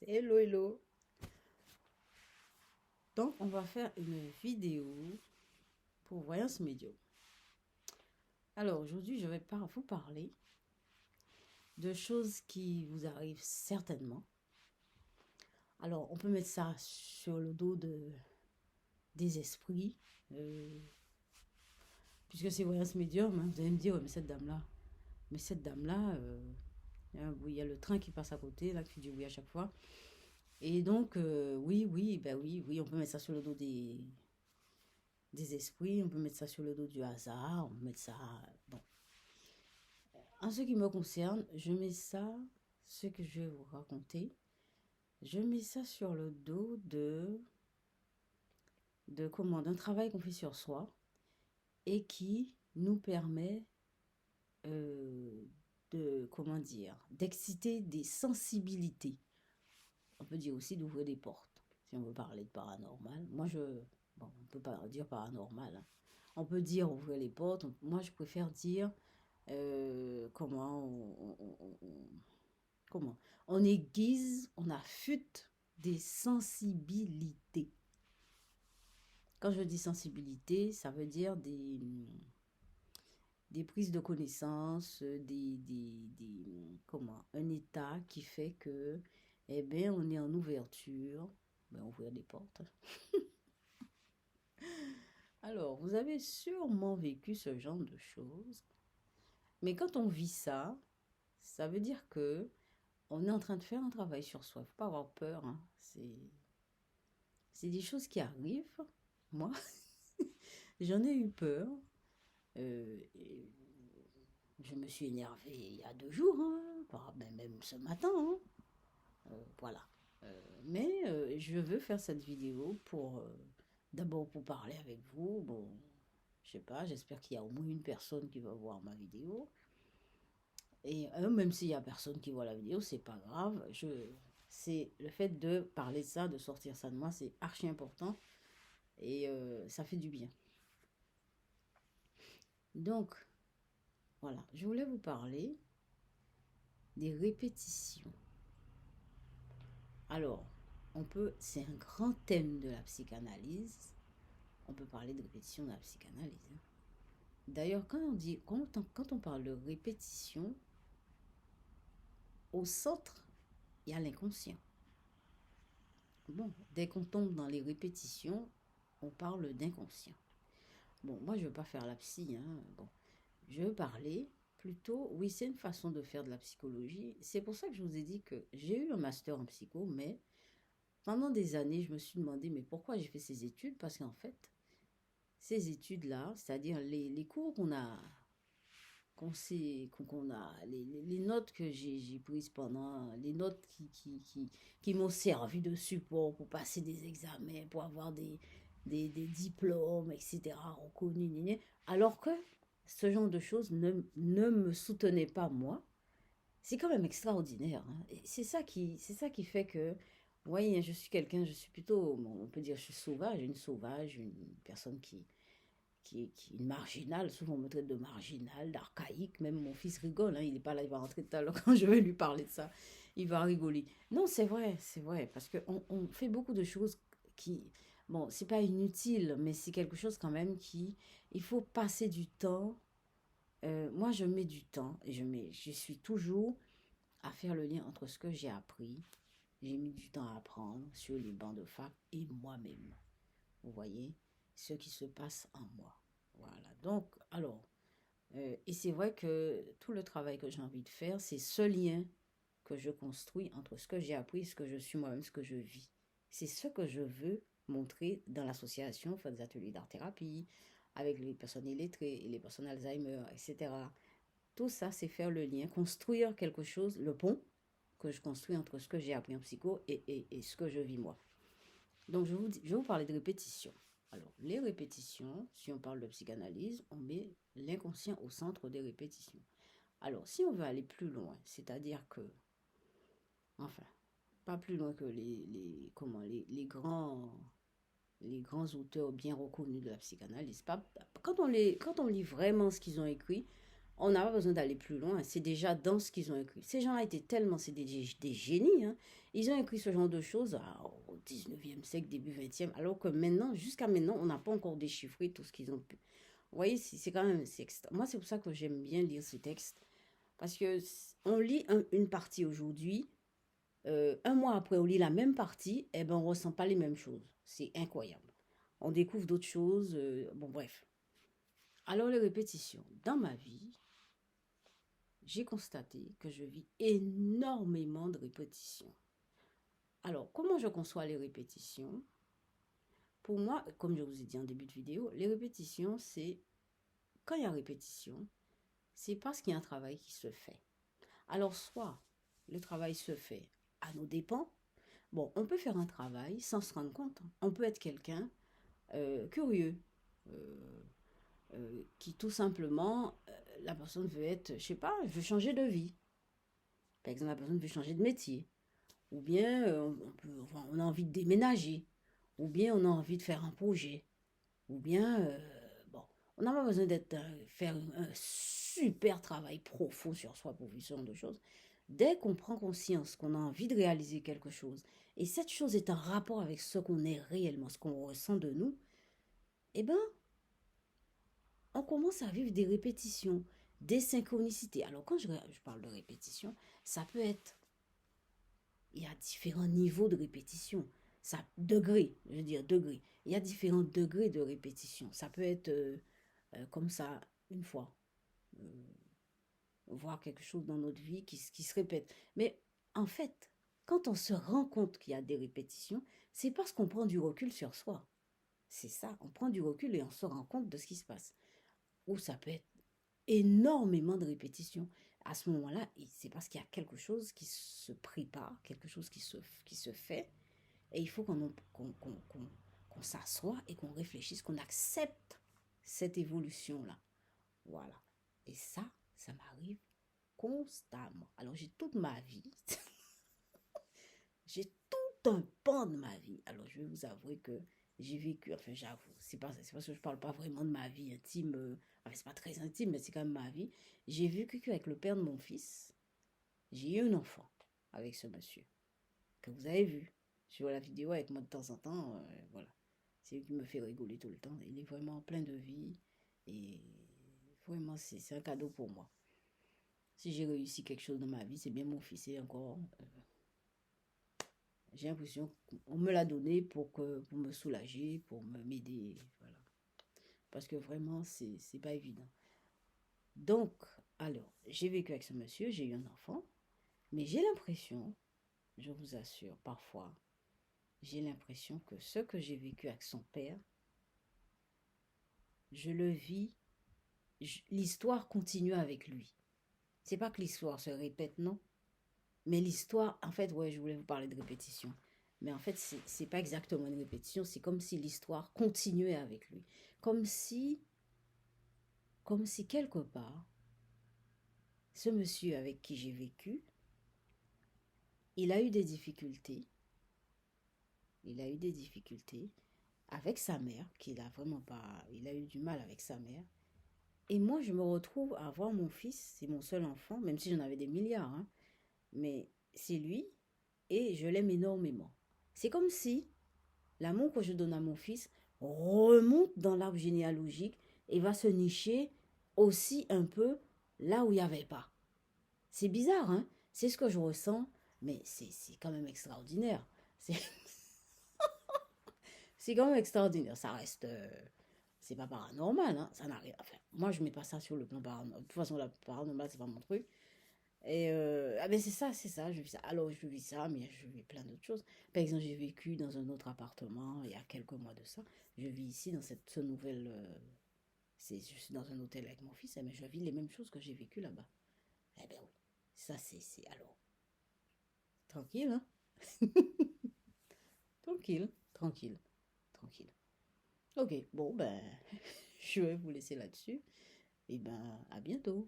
Hello, hello. Donc, on va faire une vidéo pour Voyance Médium. Alors, aujourd'hui, je vais vous parler de choses qui vous arrivent certainement. Alors, on peut mettre ça sur le dos des esprits, puisque c'est Voyance Médium. Hein, vous allez me dire, ouais, mais cette dame-là, il y a le train qui passe à côté, là, qui dit oui à chaque fois. Et donc, oui, on peut mettre ça sur le dos des esprits, on peut mettre ça sur le dos du hasard, on peut mettre ça... Bon. En ce qui me concerne, je mets ça, ce que je vais vous raconter, je mets ça sur le dos d'un travail qu'on fait sur soi et qui nous permet d'exciter des sensibilités. On peut dire aussi d'ouvrir des portes, si on veut parler de paranormal. Bon, on peut pas dire paranormal, hein. On peut dire ouvrir les portes. Moi, je préfère dire comment on aiguise, on affûte des sensibilités. Quand je dis sensibilité, ça veut dire des prises de connaissance, un état qui fait que, eh bien, on est en ouverture, ouvrir des portes. Alors, vous avez sûrement vécu ce genre de choses, mais quand on vit ça, ça veut dire que on est en train de faire un travail sur soi. Faut pas avoir peur, hein. C'est des choses qui arrivent. Moi, j'en ai eu peur. Et je me suis énervée il y a 2 jours, hein, même ce matin, hein. Voilà. Mais je veux faire cette vidéo d'abord pour parler avec vous. Bon, je sais pas, j'espère qu'il y a au moins une personne qui va voir ma vidéo. Et même s'il y a personne qui voit la vidéo, c'est pas grave. C'est le fait de parler de ça, de sortir ça de moi, c'est archi important. Et ça fait du bien. Donc, voilà, je voulais vous parler des répétitions. Alors, c'est un grand thème de la psychanalyse. On peut parler de répétition dans la psychanalyse, hein. D'ailleurs, quand on parle de répétition, au centre, il y a l'inconscient. Bon, dès qu'on tombe dans les répétitions, on parle d'inconscient. Bon, moi, je ne veux pas faire la psy, hein. Bon, je veux parler plutôt, oui, c'est une façon de faire de la psychologie. C'est pour ça que je vous ai dit que j'ai eu un master en psycho, mais pendant des années, je me suis demandé, mais pourquoi j'ai fait ces études? Parce qu'en fait, ces études-là, c'est-à-dire les cours les notes que j'ai prises pendant, les notes qui m'ont servi de support pour passer des examens, pour avoir des diplômes, etc., reconnus, alors que ce genre de choses ne me soutenait pas moi. C'est quand même extraordinaire, hein. Et c'est ça qui fait que, vous voyez, je suis plutôt, on peut dire, je suis sauvage, une personne qui est une marginale. Souvent on me traite de marginale, d'archaïque. Même mon fils rigole, hein, il n'est pas là, il va rentrer tout à l'heure quand je vais lui parler de ça. Il va rigoler. Non, c'est vrai, parce qu'on fait beaucoup de choses qui, bon, c'est pas inutile, mais c'est quelque chose quand même il faut passer du temps. Moi, je mets du temps et je suis toujours à faire le lien entre ce que j'ai appris. J'ai mis du temps à apprendre sur les bancs de fac et moi-même. Vous voyez ce qui se passe en moi. Voilà. Donc, alors, et c'est vrai que tout le travail que j'ai envie de faire, c'est ce lien que je construis entre ce que j'ai appris, ce que je suis moi-même, ce que je vis. C'est ce que je veux montrer dans l'association, faire des ateliers d'art-thérapie, avec les personnes illettrées, les personnes Alzheimer, etc. Tout ça, c'est faire le lien, construire quelque chose, le pont que je construis entre ce que j'ai appris en psycho et ce que je vis moi. Donc, je vais vous parler de répétition. Alors, les répétitions, si on parle de psychanalyse, on met l'inconscient au centre des répétitions. Alors, si on veut aller plus loin, c'est-à-dire que, enfin, pas plus loin que les grands auteurs bien reconnus de la psychanalyse, quand on lit vraiment ce qu'ils ont écrit, On n'a pas besoin d'aller plus loin. C'est déjà dans ce qu'ils ont écrit. Ces gens-là étaient tellement, c'est des génies. Hein. Ils ont écrit ce genre de choses au 19e siècle, début 20e, alors que maintenant, jusqu'à maintenant, on n'a pas encore déchiffré tout ce qu'ils ont pu. Vous voyez, c'est quand même... Moi, c'est pour ça que j'aime bien lire ces textes. Parce que on lit une partie aujourd'hui, un mois après, on lit la même partie, et ben on ressent pas les mêmes choses. C'est incroyable. On découvre d'autres choses. Bon, bref. Alors, les répétitions. Dans ma vie, j'ai constaté que je vis énormément de répétitions. Alors, comment je conçois les répétitions? Pour moi, comme je vous ai dit en début de vidéo, les répétitions, c'est... Quand il y a répétition, c'est parce qu'il y a un travail qui se fait. Alors, soit le travail se fait à nos dépens. Bon, on peut faire un travail sans se rendre compte. On peut être quelqu'un curieux, qui tout simplement, la personne veut être, je sais pas, veut changer de vie. Par exemple, la personne veut changer de métier. Ou bien on a envie de déménager. Ou bien on a envie de faire un projet. Ou bien, bon, on n'a pas besoin d'être faire un super travail profond sur soi pour vivre ce genre de choses. Dès qu'on prend conscience qu'on a envie de réaliser quelque chose, et cette chose est en rapport avec ce qu'on est réellement, ce qu'on ressent de nous, eh ben, on commence à vivre des répétitions, des synchronicités. Alors, quand je parle de répétition, ça peut être... Il y a différents niveaux de répétition. Ça, degrés, je veux dire degrés. Il y a différents degrés de répétition. Ça peut être comme ça, une fois. Euh, Voir quelque chose dans notre vie qui se répète. Mais en fait, quand on se rend compte qu'il y a des répétitions, c'est parce qu'on prend du recul sur soi. C'est ça, on prend du recul et on se rend compte de ce qui se passe. Ou ça peut être énormément de répétitions. À ce moment-là, c'est parce qu'il y a quelque chose qui se prépare, quelque chose qui se fait. Et il faut qu'on s'assoie et qu'on réfléchisse, qu'on accepte cette évolution-là. Voilà. Et ça m'arrive constamment. Alors j'ai toute ma vie, j'ai tout un pan de ma vie. Alors je vais vous avouer que j'ai vécu, enfin j'avoue, c'est parce que je parle pas vraiment de ma vie intime, enfin c'est pas très intime, mais c'est quand même ma vie. J'ai vécu qu'avec le père de mon fils, j'ai eu un enfant avec ce monsieur, que vous avez vu sur la vidéo avec moi de temps en temps, voilà. C'est lui qui me fait rigoler tout le temps. Il est vraiment plein de vie et vraiment c'est un cadeau pour moi. Si j'ai réussi quelque chose dans ma vie, c'est bien mon fils et encore... j'ai l'impression qu'on me l'a donné pour me soulager, pour m'aider, voilà. Parce que vraiment, c'est pas évident. Donc, alors, j'ai vécu avec ce monsieur, j'ai eu un enfant, mais j'ai l'impression, je vous assure, parfois, j'ai l'impression que ce que j'ai vécu avec son père, je le vis, l'histoire continue avec lui. C'est pas que l'histoire se répète, non. Mais l'histoire, en fait, ouais, je voulais vous parler de répétition. Mais en fait, c'est pas exactement une répétition, c'est comme si l'histoire continuait avec lui. Comme si, comme si quelque part, ce monsieur avec qui j'ai vécu, il a eu des difficultés. Il a eu des difficultés avec sa mère, qu'il a vraiment pas, il a eu du mal avec sa mère. Et moi, je me retrouve à voir mon fils, c'est mon seul enfant, même si j'en avais des milliards, hein, mais c'est lui, et je l'aime énormément. C'est comme si l'amour que je donne à mon fils remonte dans l'arbre généalogique et va se nicher aussi un peu là où il n'y avait pas. C'est bizarre, hein? C'est ce que je ressens, mais c'est quand même extraordinaire. C'est c'est quand même extraordinaire. Ça reste... c'est pas paranormal, hein? Ça n'arrive... Enfin, moi, je mets pas ça sur le plan paranormal. De toute façon, la paranormal, c'est pas mon truc. Et ah ben c'est ça, je vis ça. Alors je vis ça, mais je vis plein d'autres choses. Par exemple, j'ai vécu dans un autre appartement il y a quelques mois de ça. Je vis ici dans ce nouvel... je suis dans un hôtel avec mon fils, mais je vis les mêmes choses que j'ai vécues là-bas. Eh ben oui, ça c'est... Alors, tranquille, hein? Tranquille, tranquille, tranquille. Ok, bon ben, je vais vous laisser là-dessus. Et ben, à bientôt.